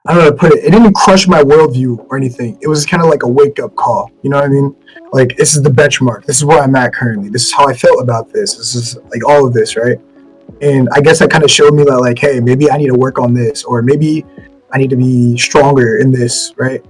I don't know how to put it. It didn't crush my worldview or anything. It was kind of like a wake up call. You know what I mean? Like, this is the benchmark. This is where I'm at currently. This is how I felt about this. This is like all of this, right? And I guess that kind of showed me that, like, hey, maybe I need to work on this, or maybe I need to be stronger in this, right?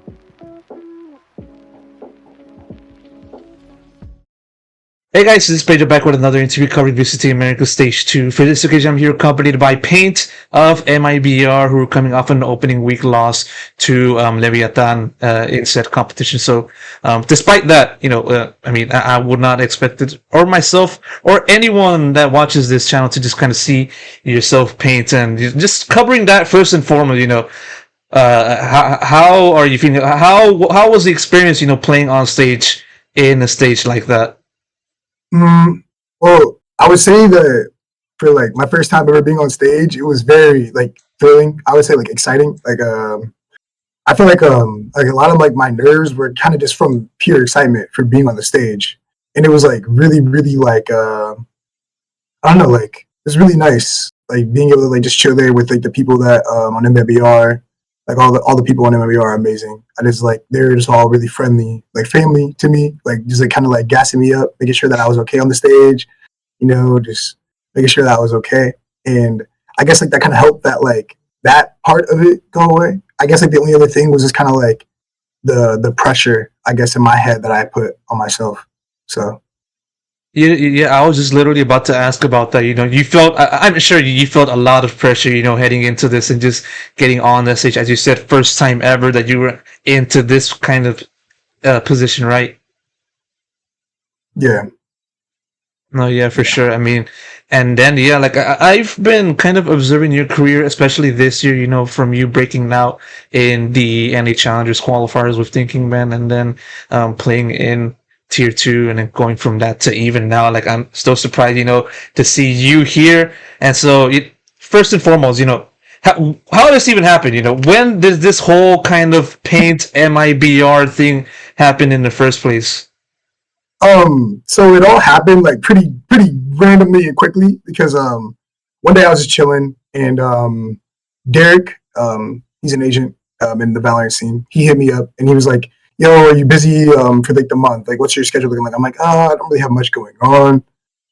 Hey guys, this is Pedro back with another interview covering VCT America Stage 2. For this occasion, I'm here accompanied by Pa1nt of MIBR, who are coming off an opening week loss to Leviathan in said competition. So, despite that, I would not expect it, or myself, or anyone that watches this channel to just kind of see yourself, Pa1nt, and just covering that first and foremost, how are you feeling? How was the experience, playing on stage in a stage like that? Well, I would say that for like my first time ever being on stage, it was very like thrilling. I would say like exciting. I feel like a lot of like my nerves were kind of just from pure excitement for being on the stage, and it was like really really like I don't know, like it was really nice like being able to like just chill there with like the people that on MIBR. Like all the people on MIBR are amazing. I just like they're just all really friendly, like family to me. Like just like kind of like gassing me up, making sure that I was okay on the stage. Just making sure that I was okay. And I guess like that kind of helped that like that part of it go away. I guess like the only other thing was just kind of like the pressure, I guess, in my head that I put on myself. So Yeah, I was just literally about to ask about that. You felt, I'm sure you felt a lot of pressure, heading into this and just getting on the stage, as you said, first time ever that you were into this kind of position, right? yeah. No, yeah, for sure. I mean, and then, yeah, like I've been kind of observing your career, especially this year, from you breaking out in the NA Challengers qualifiers with Thinking Man, and then playing in Tier 2, and then going from that to even now. Like, I'm still surprised, to see you here. And so, first and foremost, how does this even happen? When does this whole kind of Pa1nt MIBR thing happen in the first place? So it all happened like pretty randomly and quickly because one day I was just chilling and Derek, he's an agent in the Valorant scene. He hit me up and he was like, "Yo, are you busy for like the month? Like, what's your schedule looking like?" I'm like, "Oh, I don't really have much going on."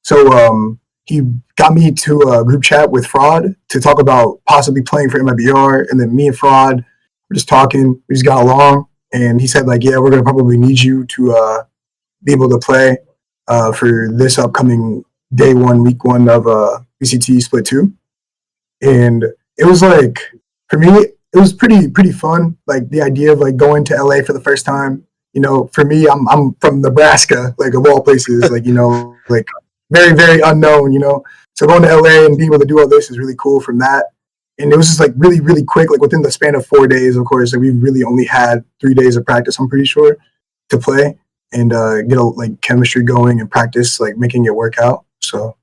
So he got me to a group chat with Fraud to talk about possibly playing for MIBR, and then me and Fraud were just talking. We just got along, and he said like, "Yeah, we're gonna probably need you to be able to play for this upcoming day one, week one of VCT Split 2." And it was like, for me, it was pretty fun. Like the idea of like going to LA for the first time. For me, I'm from Nebraska, like of all places, like like very very unknown. So going to LA and being able to do all this is really cool. From that, and it was just like really really quick. Like within the span of 4 days, of course, like we really only had 3 days of practice. I'm pretty sure to play and get like chemistry going and practice like making it work out. So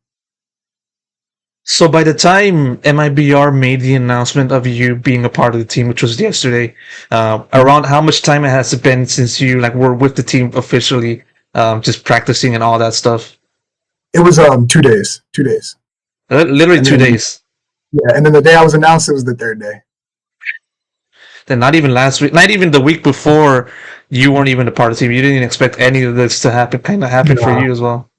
So by the time MIBR made the announcement of you being a part of the team, which was yesterday, around how much time it has been since you like were with the team officially, just practicing and all that stuff? it was 2 days, 2 days, Literally and two then days. yeah, and then the day I was announced, it was the third day. Then not even last week, not even the week before, you weren't even a part of the team. You didn't even expect any of this to happen. Kind of happen for No, you as well.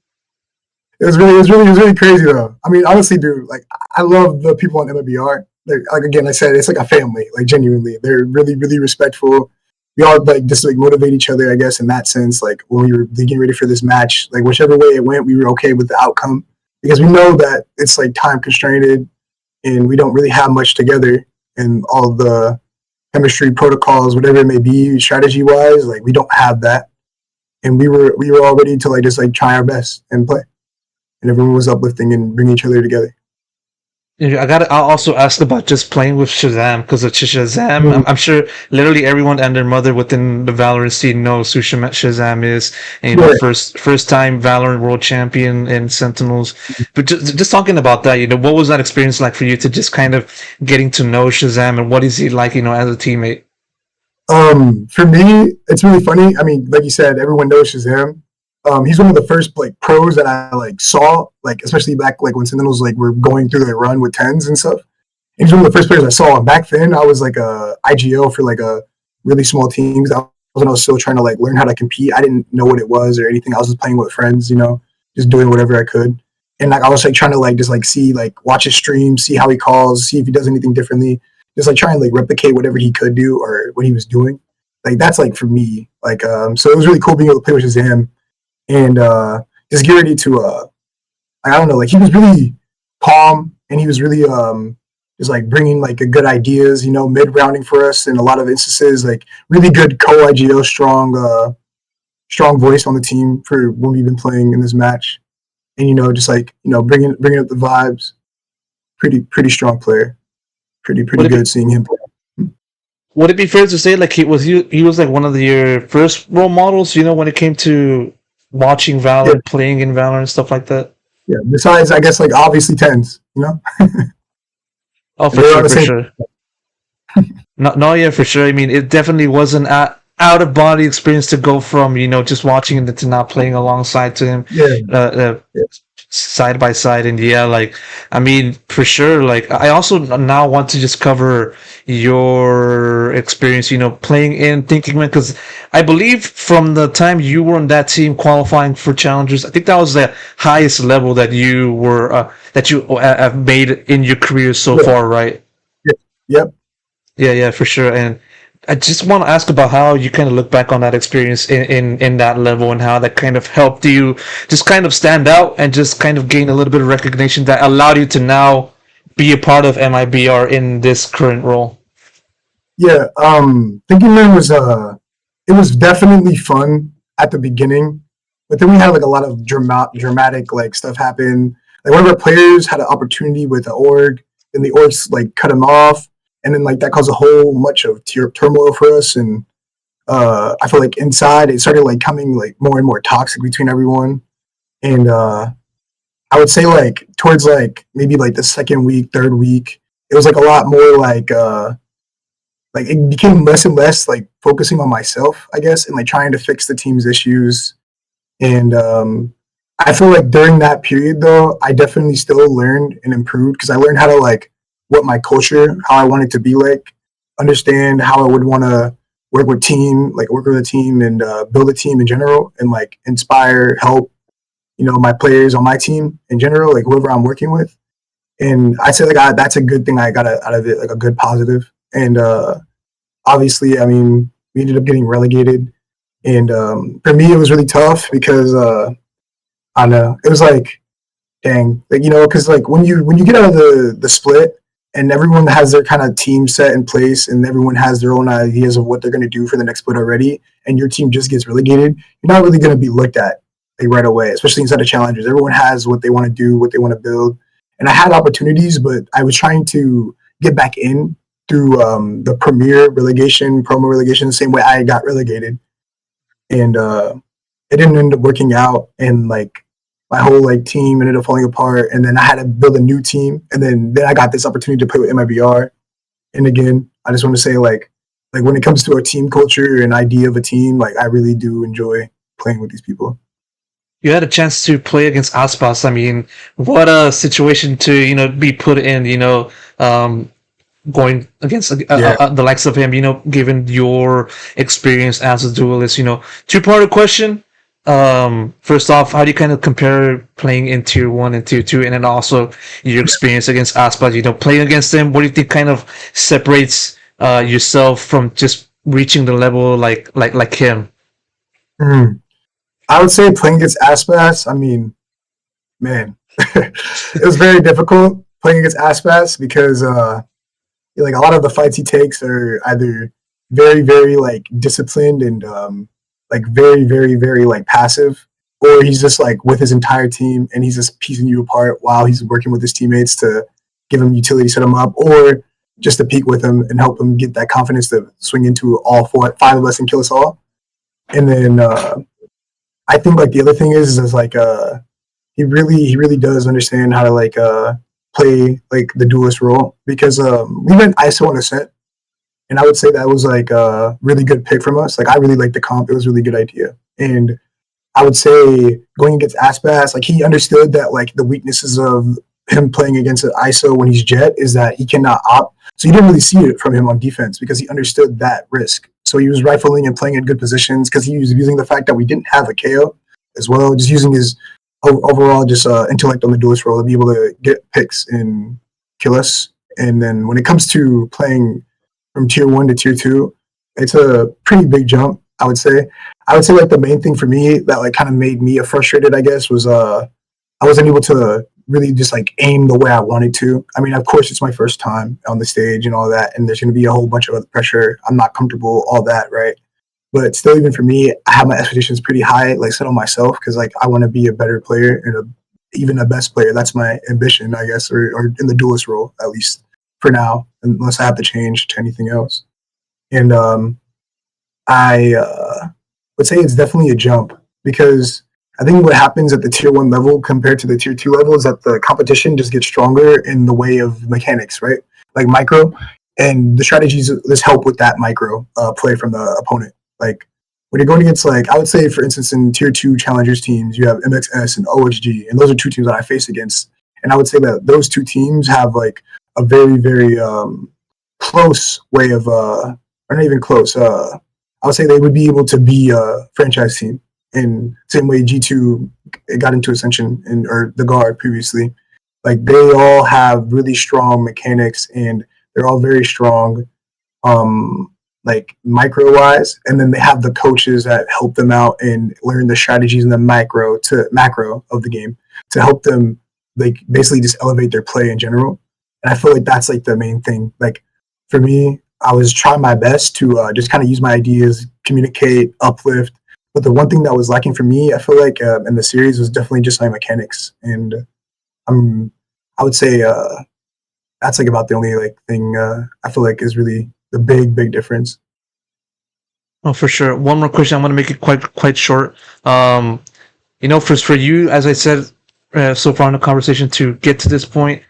it was really crazy though. I mean, honestly, dude, like I love the people on MIBR. Like again, I said, it's like a family. Like genuinely, they're really really respectful. We all like just like motivate each other, I guess, in that sense. Like when we were getting ready for this match, like whichever way it went, we were okay with the outcome because we know that it's like time constrained and we don't really have much together and all the chemistry protocols, whatever it may be, strategy wise, like we don't have that. And we were all ready to like just like try our best and play. And everyone was uplifting and bringing each other together. Yeah, I'll also ask about just playing with Shazam, because of Shazam. Mm, I'm sure literally everyone and their mother within the Valorant scene knows who Shazam is. And, yeah. first time Valorant world champion in Sentinels. But just talking about that, what was that experience like for you to just kind of getting to know Shazam, and what is he like, as a teammate? For me, it's really funny. I mean, like you said, everyone knows Shazam. He's one of the first like pros that I like saw, like especially back like when Sentinels like were going through their run with tens and stuff. And he's one of the first players I saw. And back then, I was like a IGL for like a really small teams. I was still trying to like learn how to compete. I didn't know what it was or anything. I was just playing with friends, just doing whatever I could. And like I was like trying to like just like see like watch his stream, see how he calls, see if he does anything differently. Just like trying to like replicate whatever he could do or what he was doing. Like that's like for me. Like so it was really cool being able to play with Shazam and just get ready to I don't know, like he was really calm and he was really just like bringing like a good ideas, mid rounding for us in a lot of instances, like really good co-IGO, strong voice on the team for when we've been playing in this match, and just like bringing up the vibes. Pretty strong player. Pretty Would it be good seeing him play. would it be fair to say like he was like one of your first role models? When it came to watching Yeah, Valorant, playing in Valorant, and stuff like that. yeah. Besides, I guess like obviously tens, Oh, and for they're on sure, the for same. sure. No, yeah, for sure. I mean, it definitely wasn't a out of body experience to go from just watching him to now playing alongside to him, Yeah, uh, uh, yeah, side by side. And yeah, like I mean, for sure. Like I also now want to just cover your experience, playing in Thinking Man, because I believe from the time you were on that team qualifying for challengers, I think that was the highest level that you were that you have made in your career so yeah, far, right? yeah, yep. Yeah, yeah, for sure. And I just want to ask about how you kind of look back on that experience in that level and how that kind of helped you just kind of stand out and just kind of gain a little bit of recognition that allowed you to now be a part of MIBR in this current role. Yeah, Thinking Man was it was definitely fun at the beginning, but then we had like a lot of dramatic like stuff happen. Like one of our players had an opportunity with the org, and the orgs like cut him off, and then like that caused a whole much of turmoil for us. And I feel like inside it started like coming like more and more toxic between everyone. And I would say like towards like maybe like the second week, third week, it was like a lot more like it became less and less like focusing on myself, I guess, and like trying to fix the team's issues. And I feel like during that period though, I definitely still learned and improved because I learned how to like what my culture, how I want it to be like, understand how I would want to work with a team and build a team in general and like inspire, help, my players on my team in general, like whoever I'm working with. And I say like that's a good thing I got out of it, like a good positive. And obviously, I mean, we ended up getting relegated, and for me, it was really tough because I don't know, it was like, dang, like because like when you get out of the split, and everyone has their kind of team set in place, and everyone has their own ideas of what they're going to do for the next split already, and your team just gets relegated, you're not really going to be looked at like right away, especially inside of challengers. Everyone has what they want to do, what they want to build, and I had opportunities, but I was trying to get back in through the premier relegation, promo relegation, the same way I got relegated, and it didn't end up working out, and like my whole like team ended up falling apart, and then I had to build a new team, and then I got this opportunity to play with MIBR, and again, I just want to say like when it comes to a team culture and idea of a team, like I really do enjoy playing with these people. You had a chance to play against Aspas. I mean, what a situation to be put in. Going against Yeah. the likes of him, given your experience as a duelist. Two-part question. First off, how do you kind of compare playing in tier 1 and tier 2, and then also your experience against Aspas? Playing against him, what do you think kind of separates yourself from just reaching the level like him? Mm. I would say playing against aspas, I mean, man, it was very difficult playing against aspas because like a lot of the fights he takes are either very like disciplined and like very like passive, or he's just like with his entire team and he's just piecing you apart while he's working with his teammates to give him utility, set him up, or just to peek with him and help him get that confidence to swing into all five of us and kill us all. And then I think like the other thing is like he really does understand how to like play like the duelist role because we went ISO on Ascent, and I would say that was like a really good pick from us. Like I really liked the comp; it was a really good idea. And I would say going against Aspas, like he understood that like the weaknesses of him playing against an ISO when he's jet is that he cannot op. So you didn't really see it from him on defense because he understood that risk. So he was rifling and playing in good positions because he was using the fact that we didn't have a KO as well, just using his overall just intellect on the duelist role to be able to get picks and kill us. And then when it comes to playing from tier 1 to tier 2, it's a pretty big jump, I would say. I would say like the main thing for me that like kind of made me frustrated, I guess, was I wasn't able to really just like aim the way I wanted to. I mean, of course, it's my first time on the stage and all that, and there's going to be a whole bunch of other pressure. I'm not comfortable, all that, right? But still, even for me, I have my expectations pretty high, like set on myself, because like I want to be a better player and even a best player. That's my ambition, I guess, or in the duelist role at least for now, unless I have to change to anything else. And I would say it's definitely a jump because I think what happens at the tier 1 level compared to the tier 2 level is that the competition just gets stronger in the way of mechanics, right? Like micro, and the strategies just help with that micro play from the opponent. Like when you're going against, like I would say, for instance, in tier 2 challengers teams, you have MXS and OHG, and those are two teams that I face against. And I would say that those two teams have like a very, very close way of, or not even close. I would say they would be able to be a franchise team in same way G2 got into Ascension and or the Guard previously. Like they all have really strong mechanics and they're all very strong, like micro wise, and then they have the coaches that help them out and learn the strategies in the macro of the game to help them like basically just elevate their play in general. And I feel like that's like the main thing. Like for me, I was trying my best to just kind of use my ideas, communicate, uplift. But the one thing that was lacking for me, I feel like in the series was definitely just my mechanics. And I would say that's like about the only like thing I feel like is really the big difference. Oh, for sure. One more question. I'm going to make it quite short. For you, as I said so far in the conversation, to get to this point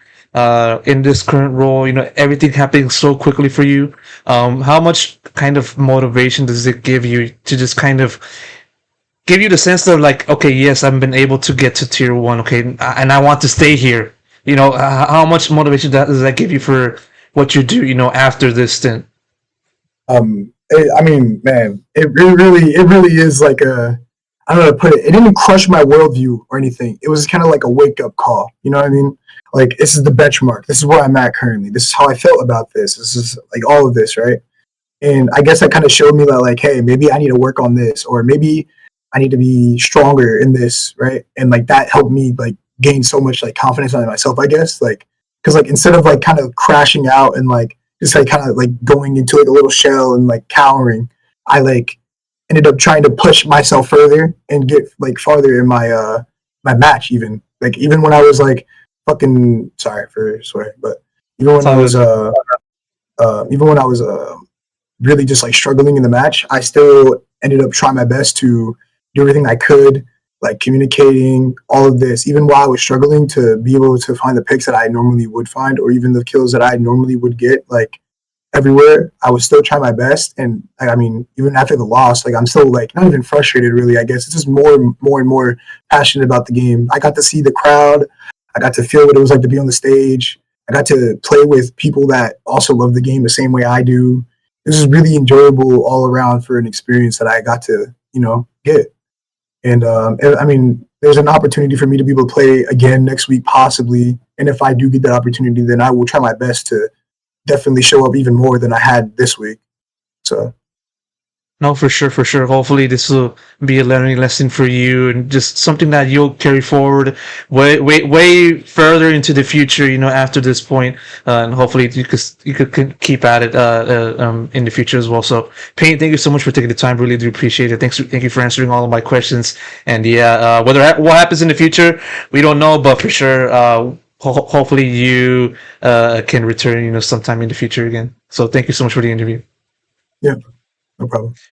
in this current role, everything happening so quickly for you. How much kind of motivation does it give you to just kind of give you the sense of like, okay, yes, I've been able to get to tier 1, okay, and I want to stay here. How much motivation does that give you for what you do, after this stint? I mean, man, it really is like I don't know how to put it. It didn't crush my worldview or anything. It was kind of like a wake up call. You know what I mean? Like this is the benchmark. This is where I'm at currently. This is how I felt about this. This is like all of this, right? And I guess that kind of showed me that like, hey, maybe I need to work on this, or maybe I need to be stronger in this, right? And like that helped me like gain so much like confidence in myself, I guess. Like because like instead of like kind of crashing out and like just like kind of like going into like a little shell and like cowering, I like ended up trying to push myself further and get like farther in my my match. Even when I was like fucking sorry for swearing, but even when I was even when I was really just like struggling in the match, I still ended up trying my best to do everything I could, like communicating all of this, even while I was struggling to be able to find the picks that I normally would find, or even the kills that I normally would get, like everywhere. I was still trying my best, and I mean, even after the loss, like I'm still like not even frustrated really. I guess it's just more and more passionate about the game. I got to see the crowd. I got to feel what it was like to be on the stage. I got to play with people that also love the game the same way I do. This is really enjoyable all around for an experience that I got to, get. And I mean, there's an opportunity for me to be able to play again next week, possibly. And if I do get that opportunity, then I will try my best to definitely show up even more than I had this week. So No, for sure, for sure. Hopefully, this will be a learning lesson for you, and just something that you'll carry forward way further into the future. After this point, and hopefully you could keep at it in the future as well. So, Pa1nt, thank you so much for taking the time. Really do appreciate it. Thank you for answering all of my questions. And yeah, what happens in the future, we don't know, but for sure, hopefully you can return, sometime in the future again. So, thank you so much for the interview. yeah, no problem.